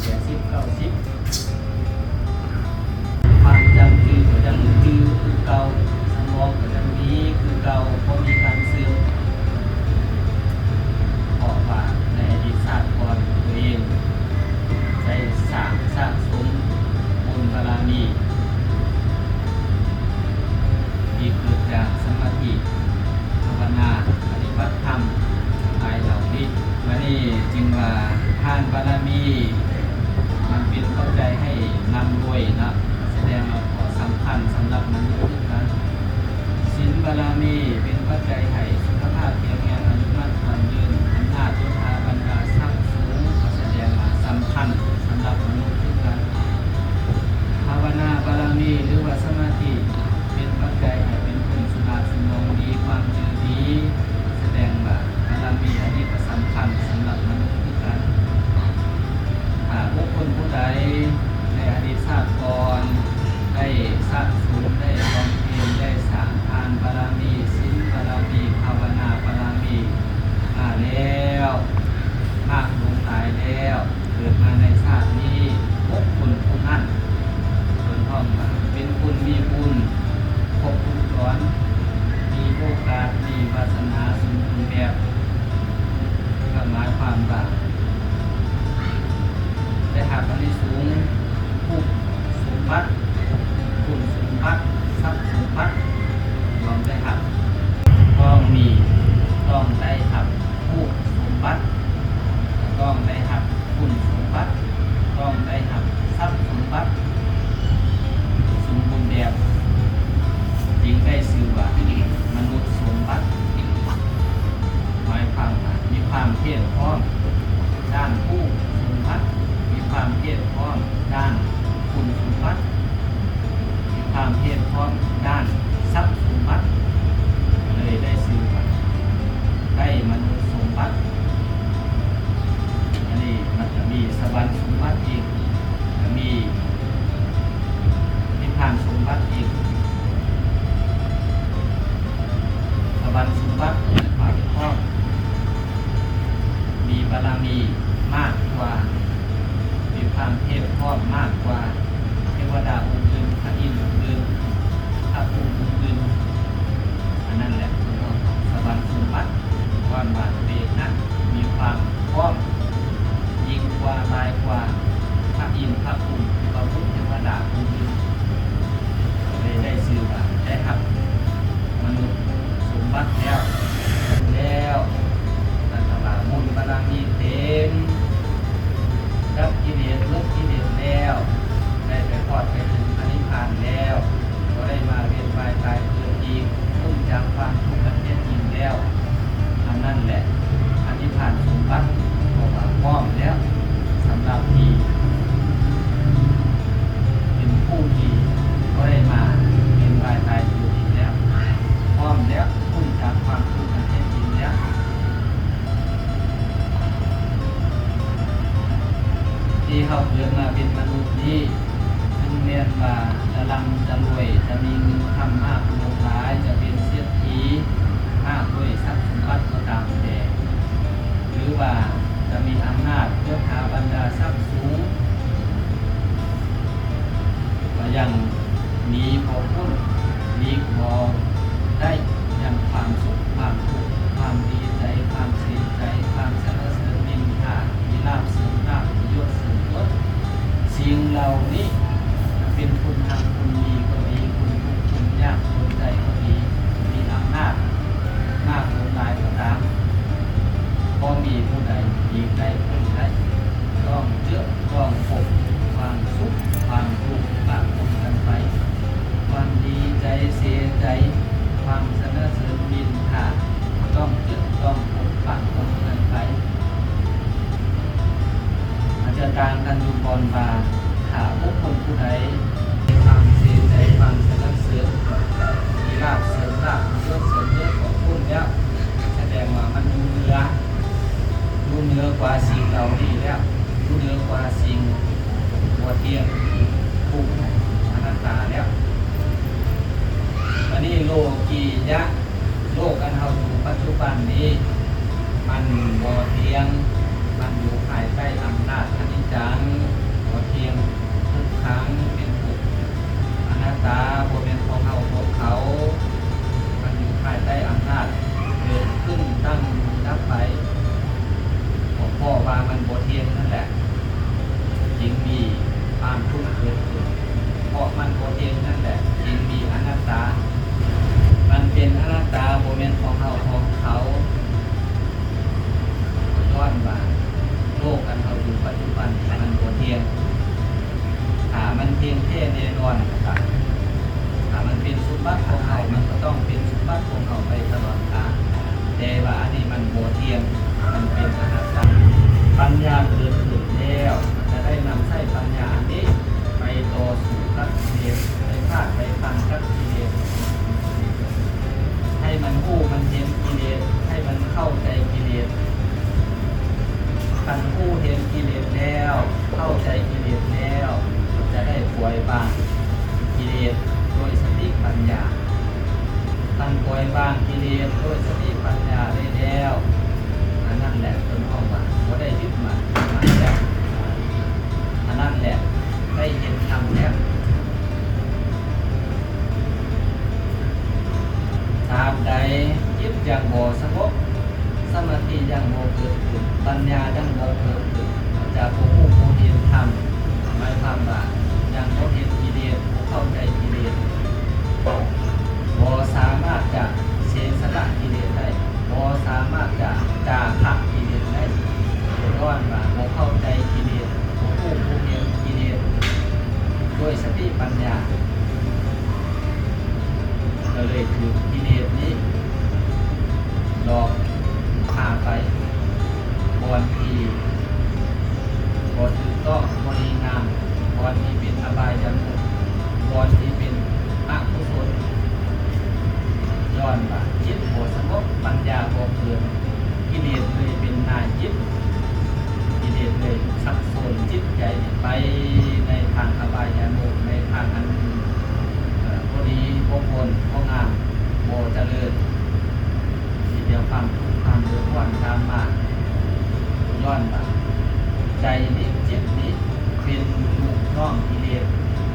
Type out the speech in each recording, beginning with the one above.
80 90ความจำคือก็ยังคือเก่าสมองก็ยังมีคือเก่าเพราะมีการเสื่อมเพราะว่าในอดีตชาติก่อนตัวเองได้สร้างสะสมบุญบารมีที่เกิดจากสมาธิภาวนาปฏิบัติธรรมหลายเหล่านี้วันนี้จึงว่าทานบารมีมันเป็นปัจจัยให้นำรวยนะแสดงว่าขอสำคัญสำหรับมนุษย์นะศีลบารมีเป็นปัจจัยให้สุขภาพแข็งแรงอายุมั่นขวัญยืนอำนาจยุทธาบรรดาทรัพย์สูงก็แสดงว่าสำคัญสำหรับมนุษย์ทุกท่านภาวนาบารมีหรือว่าสมาธิเป็นปัจจัยให้เป็นคนสมาธิสมองดีความจืดดีแสดงว่าบารมีอันนี้ก็สำคัญสำหรับมนุษย์ทุกท่านบุคคลผู้ใดในอดีตชาติก่อนได้สะสมได้บำเพ็ญได้สร้างทานบารมีศีลบารมีภาวนาบารมีมาแล้วมากลงหลายแล้วเกิดมาในชาตินี้บุคคลผู้นั้นเป็นห้องเป็นคุณมีบุญครบทุกซ้อนมีโอกาสมีวาสนาสมบูรณ์แบบก็หมายความว่าได้หาอันนี้สูงผู้สมบัติคุณสมบัติทรัพย์สมบัติลองได้หักต้องมีต้องได้หักผู้สมบัติต้องได้หักคุณสมบัติต้องได้หักทรัพย์สมบัติสมบูรณ์แบบจึงได้ชื่อว่ามนุษย์สมบัติหมายความว่ามีความเพียรพร้อมด้านผู้สมบัติมีความเพียรพร้อมด้านคุณสมบัติมีความเพียรพร้อมด้านทรัพย์สมบัติเลยได้ชื่อว่าได้มนุษย์สมบัติอันนี้มันจะมีสวรรค์สมบัติอีกจะมีนิพพานสมบัติอีกสวรรค์สมบัติความพร้อมมีบารมีมากกว่ามีความเพียรพร้อมมากกว่าเทวดาองค์อื่นพระอินทร์องค์อื่นพระภูมิองค์อื่นอันนั้นแหละคือสวรรค์สมบัติความบาดเจ็บนั้นมีความพร้อมยิ่งกว่าหลายกว่าพระอินทร์พระภูมิพระพุทธเทวดาองค์อื่นเลยได้ชื่อว่าได้รับมนุษย์สมบัติแล้วนั่นแหละบุญบารมีเต็มรับกิเลสลบกิเลสแล้วได้ไปพอดไปถึงพระนิพพานแล้วก็ได้มาเวียนว่ายตายเกิดอีกพ้นจากความทุกข์นั้นแท้จริงแล้วอันนั้นแหละพระนิพพานสมบัติบอกว่าพร้อมแล้วสำหรับที่เป็นผู้ที่ก็ได้มาเวียนว่ายตายเกิดอีกแล้วพร้อมแล้วพ้นจากความทุกข์นั้นแท้จริงแล้วที่เขาเกิดมาเป็นมนุษย์นี้ถึงแม้ว่าจะร่ำจะรวยจะมีเงินทำมากหลงหลายจะเป็นเศรษฐีมากด้วยทรัพย์สมบัติก็ตามแต่หรือว่าจะมีอำนาจยศถาบรรดาทรัพย์สูงก็ยังมีพอพ้นมีพอได้ยังความสุขความทุกข์ความดีใจความเสียใจความสรรเสริญนินทามีลาภเสริมลาภมียศเสริมยศสิ่งเหล่านี้เป็นคุณทางคุณมีก็ดีคุณทุกข์คุณยากคุณใจก็ดีมีอำนาจมากหรือหลายก็ตามพอมีผู้ใดดีได้ผู้ใดต้องเจือต้องปกความสุขความทุกข์ปะปนกันไปความดีใจเสียใจความสรรเสริญนินทาต้องเจือต้องปกปะปนกันไปอาจจะต่างกันอยู่ก่อนว่าถ้าบุคคลผู้ใดความเสียใจความสรรเสริญมีลาภเสริมลาภมียศเสริมยศของผู้แล้วแสดงว่ามันดูเหนือกว่าสิ่งเหล่านี้แล้วดูเหนือกว่าสิ่งบ่เที่ยงทุกข์อนัตตาแล้วอันนี้โลกียะโลกอันเฮาอยู่ปัจจุบันนี้มันบ่เที่ยงมันอยู่ภายใต้อำนาจอนิจจัง ได้เห็นธรรมแล้วตราบใดจิตยังบ่สงบสมาธิยังบ่เกิดขึ้นปัญญายังบ่เกิดขึ้นจะบ่ฮู้บ่เห็นธรรมหมายความว่ายังบ่เห็นกิเลสบ่เข้าใจกิเลสบ่สามารถจะเสียสละกิเลสได้บ่สามารถจะจาคะกิเลสได้ย้อนว่าบ่เข้าใจกิเลสบ่ฮู้บ่เห็นกิเลสด้วยสติปัญญาก็เลยถูกกิเลสนี้หลอกพาไปบอนที่บอนที่ก็บริงามบอนที่เป็นอบายมุขบอนที่เป็นอกุศลย้อนว่าจิตโหสงบปัญญาบ่เกิดกิเลสเลยเป็นนายจิตกิเลสเลยสับสนจิตใจไปในทางอบายมุขในทางอันบ่ดีบ่ควรบ่งามบ่เจริญที่เดียวความเดือดร้อนตามมาย้อนว่าใจนี้จิตนี้เป็นลูกน้องกิเลส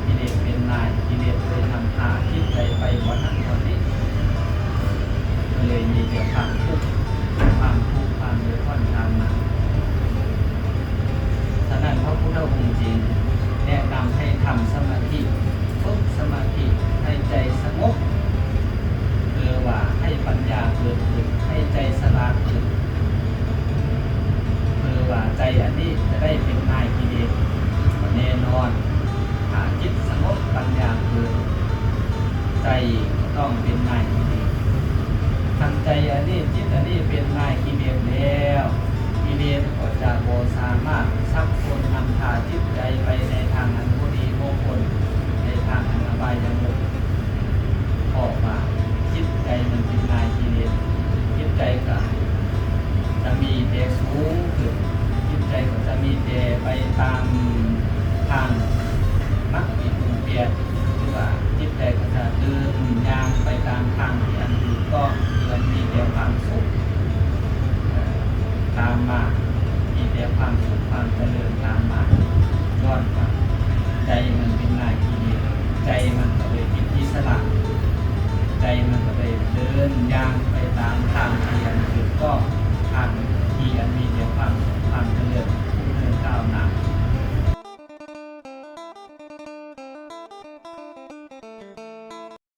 กิเลสเป็นนายกิเลสเลยนำพาจิตใจไปบ่นั้นบ่นี้ก็เลยมีแต่ความทุกข์ความเดือดร้อนตามมาฉะนั้นพระพุทธองค์จริงแนะนำให้ทำสมาธิฝึกสมาธิให้ใจสงบคือว่าให้ปัญญาเกิดขึ้นให้ใจสลาดขึ้นคือว่าใจอันนี้จะได้เป็นนายกิเลสแน่นอนถ้าจิตสงบปัญญาเกิดใจต้องเป็นนายกิเลสทางใจอันนี้จิตอันนี้เป็นนายกิเลสแล้วกิเลสก็จะบ่สามารถซักคนนำพาจิตใจไปในทางอันบ่ดีบ่ควรในทางอันอบายมุขออกมาจิตใจมันเป็นนายกิเลสจิตใจก็จะมีแต่สูงขึ้นจิตใจก็จะมีแต่ไปตามทางมรรคมีองค์เปลี่ยนหรือว่าจิตใจก็จะเดินย่างไปตามทางที่อันถูกต้องที่มันมีแต่ความสุขตามมา